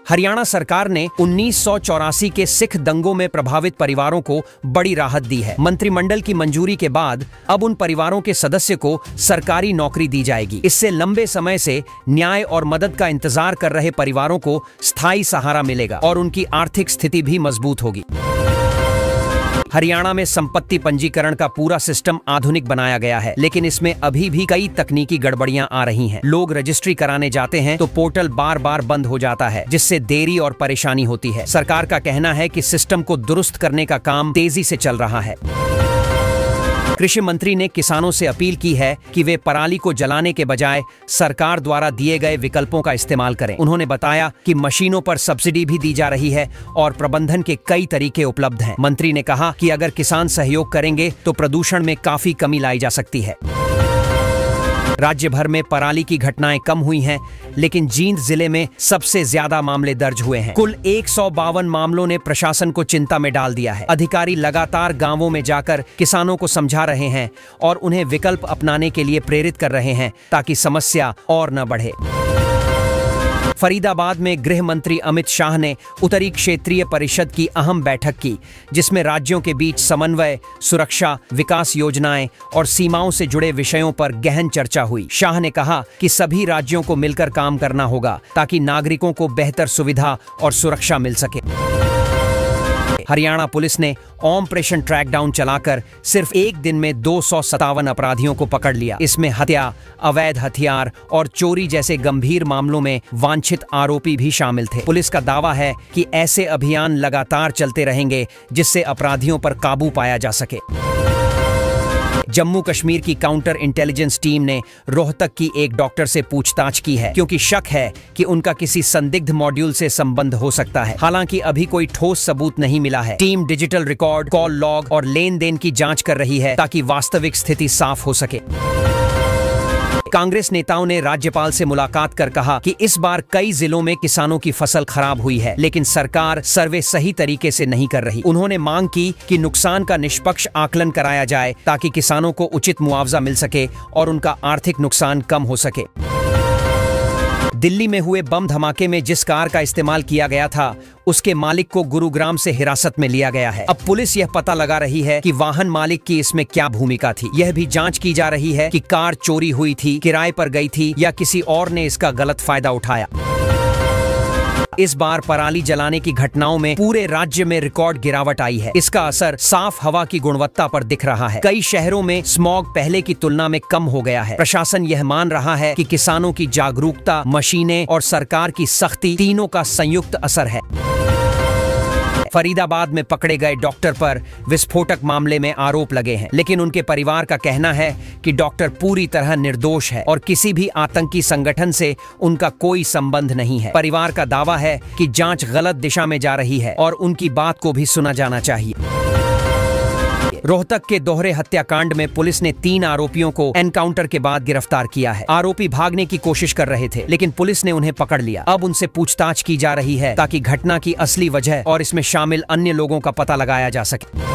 हरियाणा सरकार ने 1984 के सिख दंगों में प्रभावित परिवारों को बड़ी राहत दी है। मंत्रिमंडल की मंजूरी के बाद अब उन परिवारों के सदस्य को सरकारी नौकरी दी जाएगी। इससे लंबे समय से न्याय और मदद का इंतजार कर रहे परिवारों को स्थायी सहारा मिलेगा और उनकी आर्थिक स्थिति भी मजबूत होगी। हरियाणा में संपत्ति पंजीकरण का पूरा सिस्टम आधुनिक बनाया गया है, लेकिन इसमें अभी भी कई तकनीकी गड़बड़ियां आ रही हैं। लोग रजिस्ट्री कराने जाते हैं तो पोर्टल बार बार बंद हो जाता है, जिससे देरी और परेशानी होती है। सरकार का कहना है कि सिस्टम को दुरुस्त करने का काम तेजी से चल रहा है। कृषि मंत्री ने किसानों से अपील की है कि वे पराली को जलाने के बजाय सरकार द्वारा दिए गए विकल्पों का इस्तेमाल करें। उन्होंने बताया कि मशीनों पर सब्सिडी भी दी जा रही है और प्रबंधन के कई तरीके उपलब्ध हैं। मंत्री ने कहा कि अगर किसान सहयोग करेंगे तो प्रदूषण में काफी कमी लाई जा सकती है। राज्य भर में पराली की घटनाएं कम हुई हैं, लेकिन जींद जिले में सबसे ज्यादा मामले दर्ज हुए हैं। कुल 152 मामलों ने प्रशासन को चिंता में डाल दिया है। अधिकारी लगातार गांवों में जाकर किसानों को समझा रहे हैं और उन्हें विकल्प अपनाने के लिए प्रेरित कर रहे हैं ताकि समस्या और न बढ़े। फरीदाबाद में गृह मंत्री अमित शाह ने उत्तरी क्षेत्रीय परिषद की अहम बैठक की, जिसमें राज्यों के बीच समन्वय, सुरक्षा, विकास योजनाएं और सीमाओं से जुड़े विषयों पर गहन चर्चा हुई। शाह ने कहा कि सभी राज्यों को मिलकर काम करना होगा ताकि नागरिकों को बेहतर सुविधा और सुरक्षा मिल सके। हरियाणा पुलिस ने ऑपरेशन ट्रैकडाउन चलाकर सिर्फ एक दिन में 257 अपराधियों को पकड़ लिया। इसमें हत्या, अवैध हथियार और चोरी जैसे गंभीर मामलों में वांछित आरोपी भी शामिल थे। पुलिस का दावा है कि ऐसे अभियान लगातार चलते रहेंगे, जिससे अपराधियों पर काबू पाया जा सके। जम्मू कश्मीर की काउंटर इंटेलिजेंस टीम ने रोहतक की एक डॉक्टर से पूछताछ की है, क्योंकि शक है कि उनका किसी संदिग्ध मॉड्यूल से संबंध हो सकता है। हालांकि अभी कोई ठोस सबूत नहीं मिला है। Team digital record, call log और लेन देन की जांच कर रही है ताकि वास्तविक स्थिति साफ हो सके। कांग्रेस नेताओं ने राज्यपाल से मुलाकात कर कहा कि इस बार कई जिलों में किसानों की फसल खराब हुई है, लेकिन सरकार सर्वे सही तरीके से नहीं कर रही। उन्होंने मांग की कि नुकसान का निष्पक्ष आकलन कराया जाए ताकि किसानों को उचित मुआवजा मिल सके और उनका आर्थिक नुकसान कम हो सके। दिल्ली में हुए बम धमाके में जिस कार का इस्तेमाल किया गया था, उसके मालिक को गुरुग्राम से हिरासत में लिया गया है। अब पुलिस यह पता लगा रही है कि वाहन मालिक की इसमें क्या भूमिका थी। यह भी जांच की जा रही है कि कार चोरी हुई थी, किराए पर गई थी या किसी और ने इसका गलत फायदा उठाया। इस बार पराली जलाने की घटनाओं में पूरे राज्य में रिकॉर्ड गिरावट आई है। इसका असर साफ हवा की गुणवत्ता पर दिख रहा है। कई शहरों में स्मॉग पहले की तुलना में कम हो गया है। प्रशासन यह मान रहा है कि किसानों की जागरूकता, मशीनें और सरकार की सख्ती तीनों का संयुक्त असर है। फरीदाबाद में पकड़े गए डॉक्टर पर विस्फोटक मामले में आरोप लगे हैं, लेकिन उनके परिवार का कहना है कि डॉक्टर पूरी तरह निर्दोष है और किसी भी आतंकी संगठन से उनका कोई संबंध नहीं है। परिवार का दावा है कि जांच गलत दिशा में जा रही है और उनकी बात को भी सुना जाना चाहिए। रोहतक के दोहरे हत्याकांड में पुलिस ने 3 आरोपियों को एनकाउंटर के बाद गिरफ्तार किया है। आरोपी भागने की कोशिश कर रहे थे, लेकिन पुलिस ने उन्हें पकड़ लिया। अब उनसे पूछताछ की जा रही है ताकि घटना की असली वजह और इसमें शामिल अन्य लोगों का पता लगाया जा सके।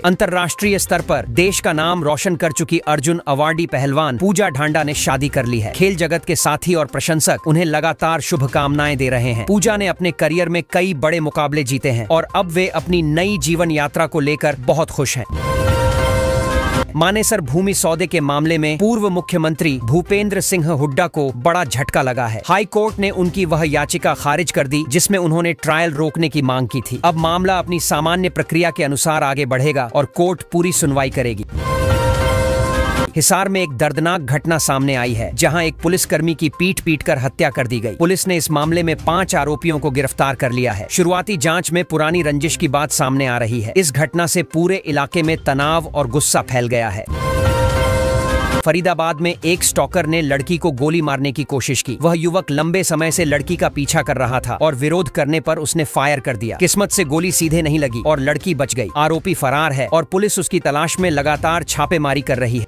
अंतर्राष्ट्रीय स्तर पर देश का नाम रोशन कर चुकी अर्जुन अवार्डी पहलवान पूजा ढांडा ने शादी कर ली है। खेल जगत के साथी और प्रशंसक उन्हें लगातार शुभकामनाएं दे रहे हैं। पूजा ने अपने करियर में कई बड़े मुकाबले जीते हैं और अब वे अपनी नई जीवन यात्रा को लेकर बहुत खुश हैं। मानेसर भूमि सौदे के मामले में पूर्व मुख्यमंत्री भूपेंद्र सिंह हुड्डा को बड़ा झटका लगा है। हाई कोर्ट ने उनकी वह याचिका खारिज कर दी जिसमें उन्होंने ट्रायल रोकने की मांग की थी। अब मामला अपनी सामान्य प्रक्रिया के अनुसार आगे बढ़ेगा और कोर्ट पूरी सुनवाई करेगी। हिसार में एक दर्दनाक घटना सामने आई है, जहां एक पुलिसकर्मी की पीट-पीटकर हत्या कर दी गई। पुलिस ने इस मामले में 5 आरोपियों को गिरफ्तार कर लिया है। शुरुआती जांच में पुरानी रंजिश की बात सामने आ रही है। इस घटना से पूरे इलाके में तनाव और गुस्सा फैल गया है। फरीदाबाद में एक स्टॉकर ने लड़की को गोली मारने की कोशिश की। वह युवक लंबे समय से लड़की का पीछा कर रहा था और विरोध करने पर उसने फायर कर दिया। किस्मत से गोली सीधे नहीं लगी और लड़की बच गई। आरोपी फरार है और पुलिस उसकी तलाश में लगातार छापेमारी कर रही है।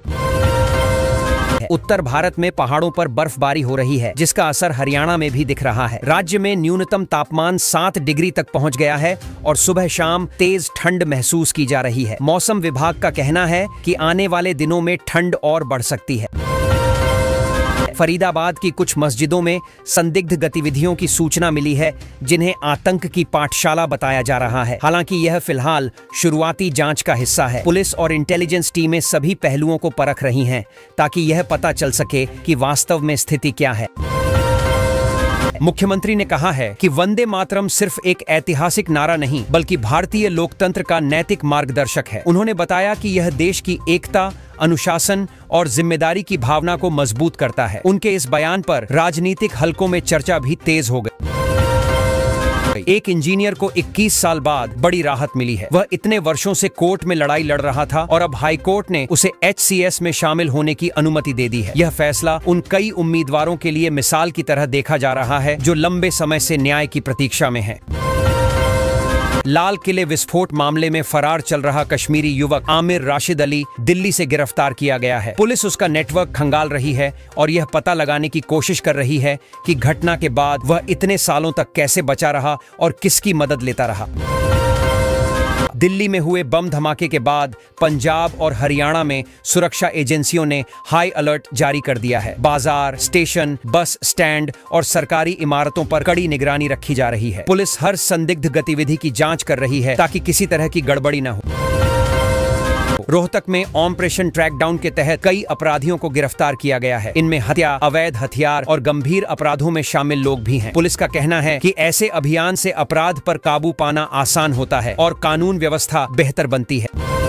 उत्तर भारत में पहाड़ों पर बर्फबारी हो रही है, जिसका असर हरियाणा में भी दिख रहा है। राज्य में न्यूनतम तापमान 7 डिग्री तक पहुंच गया है और सुबह शाम तेज ठंड महसूस की जा रही है। मौसम विभाग का कहना है कि आने वाले दिनों में ठंड और बढ़ सकती है। फरीदाबाद की कुछ मस्जिदों में संदिग्ध गतिविधियों की सूचना मिली है, जिन्हें आतंक की पाठशाला बताया जा रहा है। हालांकि यह फिलहाल शुरुआती जांच का हिस्सा है। पुलिस और इंटेलिजेंस टीमें सभी पहलुओं को परख रही हैं ताकि यह पता चल सके कि वास्तव में स्थिति क्या है। मुख्यमंत्री ने कहा है कि वंदे मातरम सिर्फ एक ऐतिहासिक नारा नहीं, बल्कि भारतीय लोकतंत्र का नैतिक मार्गदर्शक है। उन्होंने बताया कि यह देश की एकता, अनुशासन और जिम्मेदारी की भावना को मजबूत करता है। उनके इस बयान पर राजनीतिक हलकों में चर्चा भी तेज हो गई। एक इंजीनियर को 21 साल बाद बड़ी राहत मिली है। वह इतने वर्षों से कोर्ट में लड़ाई लड़ रहा था और अब हाई कोर्ट ने उसे HCS में शामिल होने की अनुमति दे दी है। यह फैसला उन कई उम्मीदवारों के लिए मिसाल की तरह देखा जा रहा है जो लंबे समय से न्याय की प्रतीक्षा में हैं। लाल किले विस्फोट मामले में फरार चल रहा कश्मीरी युवक आमिर राशिद अली दिल्ली से गिरफ्तार किया गया है। पुलिस उसका नेटवर्क खंगाल रही है और यह पता लगाने की कोशिश कर रही है कि घटना के बाद वह इतने सालों तक कैसे बचा रहा और किसकी मदद लेता रहा। दिल्ली में हुए बम धमाके के बाद पंजाब और हरियाणा में सुरक्षा एजेंसियों ने हाई अलर्ट जारी कर दिया है। बाजार, स्टेशन, बस स्टैंड और सरकारी इमारतों पर कड़ी निगरानी रखी जा रही है। पुलिस हर संदिग्ध गतिविधि की जांच कर रही है ताकि किसी तरह की गड़बड़ी न हो। रोहतक में ऑपरेशन ट्रैकडाउन के तहत कई अपराधियों को गिरफ्तार किया गया है। इनमें हत्या, अवैध हथियार और गंभीर अपराधों में शामिल लोग भी हैं। पुलिस का कहना है कि ऐसे अभियान से अपराध पर काबू पाना आसान होता है और कानून व्यवस्था बेहतर बनती है।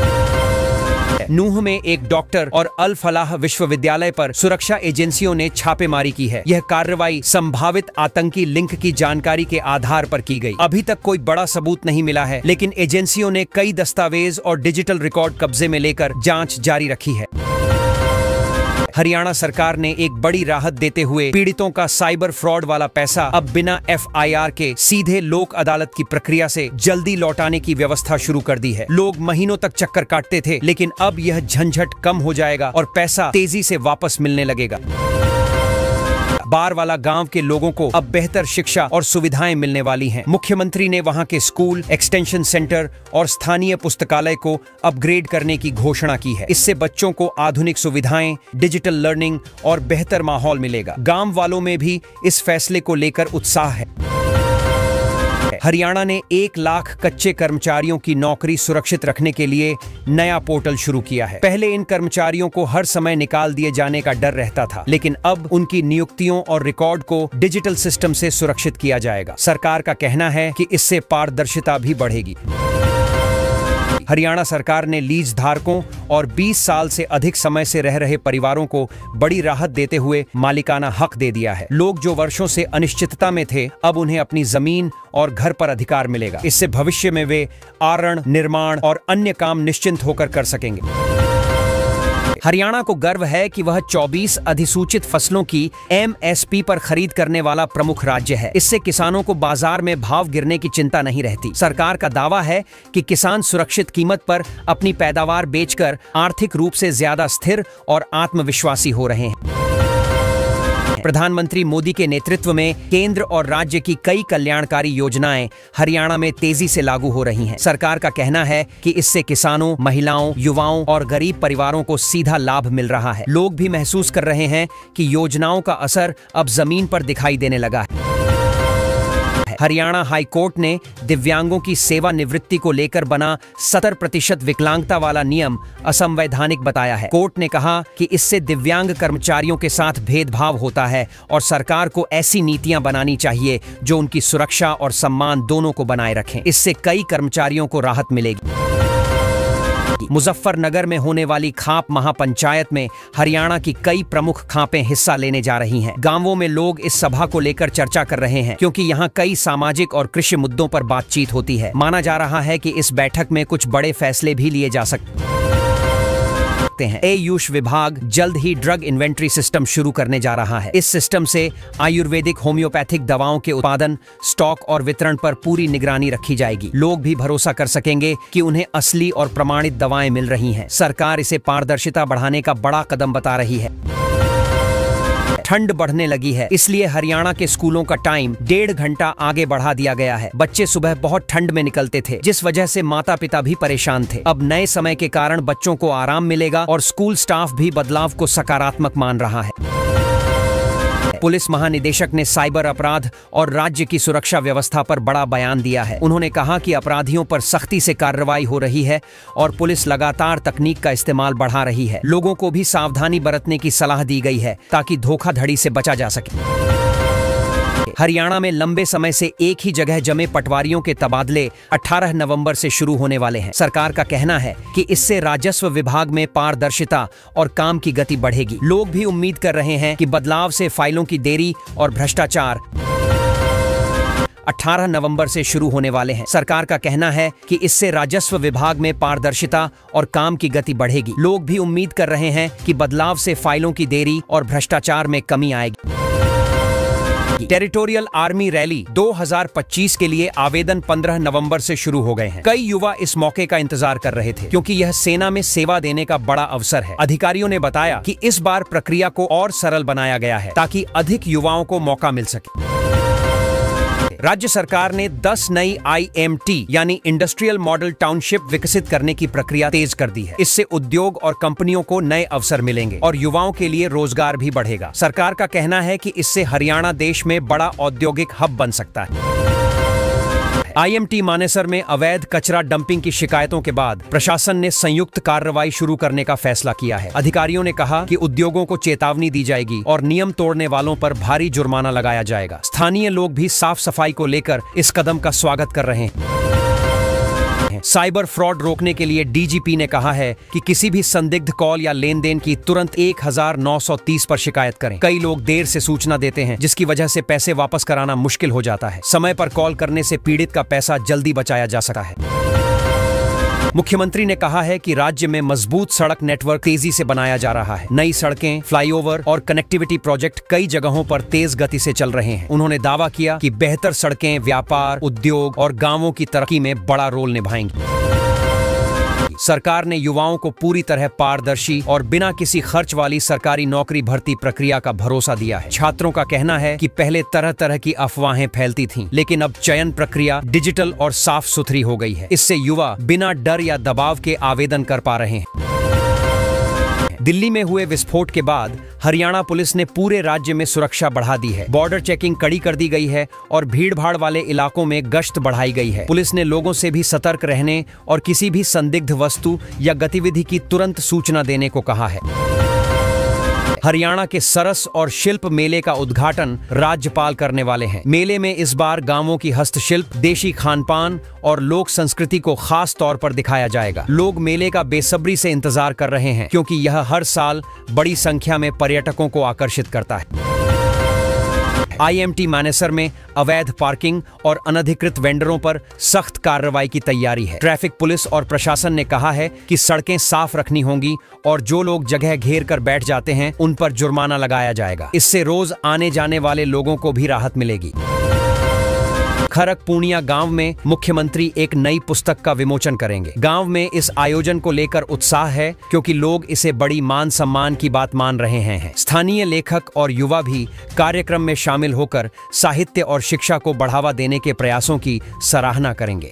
नूह में एक डॉक्टर और अल फलाह विश्वविद्यालय पर सुरक्षा एजेंसियों ने छापेमारी की है। यह कार्रवाई संभावित आतंकी लिंक की जानकारी के आधार पर की गई। अभी तक कोई बड़ा सबूत नहीं मिला है, लेकिन एजेंसियों ने कई दस्तावेज और डिजिटल रिकॉर्ड कब्जे में लेकर जांच जारी रखी है। हरियाणा सरकार ने एक बड़ी राहत देते हुए पीड़ितों का साइबर फ्रॉड वाला पैसा अब बिना FIR के सीधे लोक अदालत की प्रक्रिया से जल्दी लौटाने की व्यवस्था शुरू कर दी है। लोग महीनों तक चक्कर काटते थे, लेकिन अब यह झंझट कम हो जाएगा और पैसा तेजी से वापस मिलने लगेगा। बारवाला गांव के लोगों को अब बेहतर शिक्षा और सुविधाएं मिलने वाली हैं। मुख्यमंत्री ने वहां के स्कूल, एक्सटेंशन सेंटर और स्थानीय पुस्तकालय को अपग्रेड करने की घोषणा की है। इससे बच्चों को आधुनिक सुविधाएं, डिजिटल लर्निंग और बेहतर माहौल मिलेगा। गांव वालों में भी इस फैसले को लेकर उत्साह है। हरियाणा ने 1 लाख कच्चे कर्मचारियों की नौकरी सुरक्षित रखने के लिए नया पोर्टल शुरू किया है। पहले इन कर्मचारियों को हर समय निकाल दिए जाने का डर रहता था, लेकिन अब उनकी नियुक्तियों और रिकॉर्ड को डिजिटल सिस्टम से सुरक्षित किया जाएगा। सरकार का कहना है कि इससे पारदर्शिता भी बढ़ेगी। हरियाणा सरकार ने लीज धारकों और 20 साल से अधिक समय से रह रहे परिवारों को बड़ी राहत देते हुए मालिकाना हक दे दिया है। लोग जो वर्षों से अनिश्चितता में थे, अब उन्हें अपनी जमीन और घर पर अधिकार मिलेगा। इससे भविष्य में वे आरण, निर्माण और अन्य काम निश्चिंत होकर कर सकेंगे। हरियाणा को गर्व है कि वह 24 अधिसूचित फसलों की MSP पर खरीद करने वाला प्रमुख राज्य है। इससे किसानों को बाजार में भाव गिरने की चिंता नहीं रहती। सरकार का दावा है कि किसान सुरक्षित कीमत पर अपनी पैदावार बेचकर आर्थिक रूप से ज्यादा स्थिर और आत्मविश्वासी हो रहे हैं। प्रधानमंत्री मोदी के नेतृत्व में केंद्र और राज्य की कई कल्याणकारी योजनाएं हरियाणा में तेजी से लागू हो रही हैं। सरकार का कहना है कि इससे किसानों, महिलाओं, युवाओं और गरीब परिवारों को सीधा लाभ मिल रहा है। लोग भी महसूस कर रहे हैं कि योजनाओं का असर अब जमीन पर दिखाई देने लगा है। हरियाणा हाई कोर्ट ने दिव्यांगों की सेवानिवृत्ति को लेकर बना 70% विकलांगता वाला नियम असंवैधानिक बताया है। कोर्ट ने कहा कि इससे दिव्यांग कर्मचारियों के साथ भेदभाव होता है और सरकार को ऐसी नीतियां बनानी चाहिए जो उनकी सुरक्षा और सम्मान दोनों को बनाए रखें। इससे कई कर्मचारियों को राहत मिलेगी। मुजफ्फरनगर में होने वाली खाप महापंचायत में हरियाणा की कई प्रमुख खापें हिस्सा लेने जा रही हैं। गांवों में लोग इस सभा को लेकर चर्चा कर रहे हैं, क्योंकि यहां कई सामाजिक और कृषि मुद्दों पर बातचीत होती है। माना जा रहा है कि इस बैठक में कुछ बड़े फैसले भी लिए जा सकते हैं। आयुष विभाग जल्द ही ड्रग इन्वेंट्री सिस्टम शुरू करने जा रहा है। इस सिस्टम से आयुर्वेदिक, होम्योपैथिक दवाओं के उत्पादन, स्टॉक और वितरण पर पूरी निगरानी रखी जाएगी। लोग भी भरोसा कर सकेंगे कि उन्हें असली और प्रमाणित दवाएं मिल रही हैं। सरकार इसे पारदर्शिता बढ़ाने का बड़ा कदम बता रही है। ठंड बढ़ने लगी है, इसलिए हरियाणा के स्कूलों का टाइम 1.5 घंटा आगे बढ़ा दिया गया है। बच्चे सुबह बहुत ठंड में निकलते थे, जिस वजह से माता पिता भी परेशान थे। अब नए समय के कारण बच्चों को आराम मिलेगा और स्कूल स्टाफ भी बदलाव को सकारात्मक मान रहा है। पुलिस महानिदेशक ने साइबर अपराध और राज्य की सुरक्षा व्यवस्था पर बड़ा बयान दिया है। उन्होंने कहा कि अपराधियों पर सख्ती से कार्रवाई हो रही है और पुलिस लगातार तकनीक का इस्तेमाल बढ़ा रही है। लोगों को भी सावधानी बरतने की सलाह दी गई है ताकि धोखाधड़ी से बचा जा सके। हरियाणा में लंबे समय से एक ही जगह जमे पटवारियों के तबादले 18 नवंबर से शुरू होने वाले हैं। सरकार का कहना है कि इससे राजस्व विभाग में पारदर्शिता और काम की गति बढ़ेगी। लोग भी उम्मीद कर रहे हैं कि बदलाव से फाइलों की देरी और भ्रष्टाचार 18 नवंबर से शुरू होने वाले हैं। सरकार का कहना है कि इससे राजस्व विभाग में पारदर्शिता और काम की गति बढ़ेगी। लोग भी उम्मीद कर रहे हैं कि बदलाव से फाइलों की देरी और भ्रष्टाचार में कमी आएगी। टेरिटोरियल आर्मी रैली 2025 के लिए आवेदन 15 नवंबर से शुरू हो गए हैं। कई युवा इस मौके का इंतजार कर रहे थे क्योंकि यह सेना में सेवा देने का बड़ा अवसर है। अधिकारियों ने बताया कि इस बार प्रक्रिया को और सरल बनाया गया है ताकि अधिक युवाओं को मौका मिल सके। राज्य सरकार ने 10 नई IMT यानी इंडस्ट्रियल मॉडल टाउनशिप विकसित करने की प्रक्रिया तेज कर दी है। इससे उद्योग और कंपनियों को नए अवसर मिलेंगे और युवाओं के लिए रोजगार भी बढ़ेगा। सरकार का कहना है कि इससे हरियाणा देश में बड़ा औद्योगिक हब बन सकता है। IMT मानेसर में अवैध कचरा डंपिंग की शिकायतों के बाद प्रशासन ने संयुक्त कार्रवाई शुरू करने का फैसला किया है। अधिकारियों ने कहा कि उद्योगों को चेतावनी दी जाएगी और नियम तोड़ने वालों पर भारी जुर्माना लगाया जाएगा। स्थानीय लोग भी साफ सफाई को लेकर इस कदम का स्वागत कर रहे हैं। साइबर फ्रॉड रोकने के लिए DGP ने कहा है कि किसी भी संदिग्ध कॉल या लेन देन की तुरंत 1930 पर शिकायत करें। कई लोग देर से सूचना देते हैं जिसकी वजह से पैसे वापस कराना मुश्किल हो जाता है। समय पर कॉल करने से पीड़ित का पैसा जल्दी बचाया जा सकता है। मुख्यमंत्री ने कहा है कि राज्य में मजबूत सड़क नेटवर्क तेजी से बनाया जा रहा है। नई सड़कें, फ्लाईओवर और कनेक्टिविटी प्रोजेक्ट कई जगहों पर तेज गति से चल रहे हैं। उन्होंने दावा किया कि बेहतर सड़कें व्यापार, उद्योग और गांवों की तरक्की में बड़ा रोल निभाएंगी। सरकार ने युवाओं को पूरी तरह पारदर्शी और बिना किसी खर्च वाली सरकारी नौकरी भर्ती प्रक्रिया का भरोसा दिया है। छात्रों का कहना है कि पहले तरह तरह की अफवाहें फैलती थीं, लेकिन अब चयन प्रक्रिया डिजिटल और साफ सुथरी हो गई है। इससे युवा बिना डर या दबाव के आवेदन कर पा रहे हैं। दिल्ली में हुए विस्फोट के बाद हरियाणा पुलिस ने पूरे राज्य में सुरक्षा बढ़ा दी है। बॉर्डर चेकिंग कड़ी कर दी गई है और भीड़-भाड़ वाले इलाकों में गश्त बढ़ाई गई है। पुलिस ने लोगों से भी सतर्क रहने और किसी भी संदिग्ध वस्तु या गतिविधि की तुरंत सूचना देने को कहा है। हरियाणा के सरस और शिल्प मेले का उद्घाटन राज्यपाल करने वाले हैं। मेले में इस बार गांवों की हस्तशिल्प, देशी खानपान और लोक संस्कृति को खास तौर पर दिखाया जाएगा। लोग मेले का बेसब्री से इंतजार कर रहे हैं क्योंकि यह हर साल बड़ी संख्या में पर्यटकों को आकर्षित करता है। IMT मानेसर में अवैध पार्किंग और अनधिकृत वेंडरों पर सख्त कार्रवाई की तैयारी है। ट्रैफिक पुलिस और प्रशासन ने कहा है कि सड़कें साफ रखनी होंगी और जो लोग जगह घेर कर बैठ जाते हैं उन पर जुर्माना लगाया जाएगा। इससे रोज आने जाने वाले लोगों को भी राहत मिलेगी। खरक पूर्णिया गांव में मुख्यमंत्री एक नई पुस्तक का विमोचन करेंगे। गांव में इस आयोजन को लेकर उत्साह है क्योंकि लोग इसे बड़ी मान सम्मान की बात मान रहे हैं। स्थानीय लेखक और युवा भी कार्यक्रम में शामिल होकर साहित्य और शिक्षा को बढ़ावा देने के प्रयासों की सराहना करेंगे।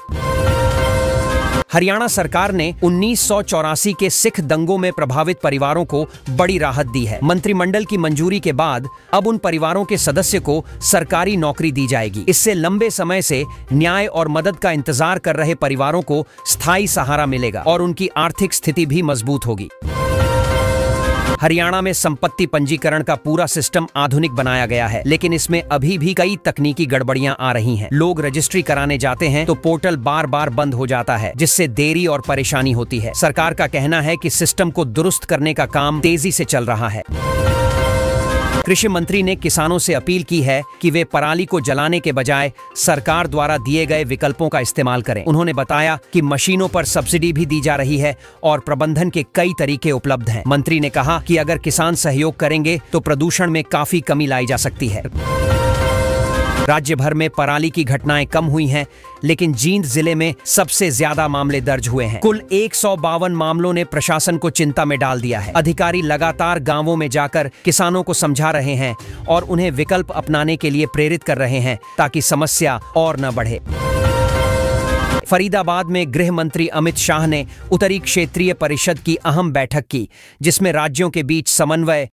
हरियाणा सरकार ने 1984 के सिख दंगों में प्रभावित परिवारों को बड़ी राहत दी है। मंत्रिमंडल की मंजूरी के बाद अब उन परिवारों के सदस्य को सरकारी नौकरी दी जाएगी। इससे लंबे समय से न्याय और मदद का इंतजार कर रहे परिवारों को स्थायी सहारा मिलेगा और उनकी आर्थिक स्थिति भी मजबूत होगी। हरियाणा में संपत्ति पंजीकरण का पूरा सिस्टम आधुनिक बनाया गया है, लेकिन इसमें अभी भी कई तकनीकी गड़बड़ियां आ रही हैं। लोग रजिस्ट्री कराने जाते हैं तो पोर्टल बार बार बंद हो जाता है, जिससे देरी और परेशानी होती है। सरकार का कहना है कि सिस्टम को दुरुस्त करने का काम तेजी से चल रहा है। कृषि मंत्री ने किसानों से अपील की है कि वे पराली को जलाने के बजाय सरकार द्वारा दिए गए विकल्पों का इस्तेमाल करें। उन्होंने बताया कि मशीनों पर सब्सिडी भी दी जा रही है और प्रबंधन के कई तरीके उपलब्ध हैं। मंत्री ने कहा कि अगर किसान सहयोग करेंगे तो प्रदूषण में काफी कमी लाई जा सकती है। राज्य भर में पराली की घटनाएं कम हुई हैं, लेकिन जींद जिले में सबसे ज्यादा मामले दर्ज हुए हैं। कुल 152 मामलों ने प्रशासन को चिंता में डाल दिया है। अधिकारी लगातार गांवों में जाकर किसानों को समझा रहे हैं और उन्हें विकल्प अपनाने के लिए प्रेरित कर रहे हैं ताकि समस्या और न बढ़े। फरीदाबाद में गृह मंत्री अमित शाह ने उत्तरी क्षेत्रीय परिषद की अहम बैठक की, जिसमें राज्यों के बीच समन्वय,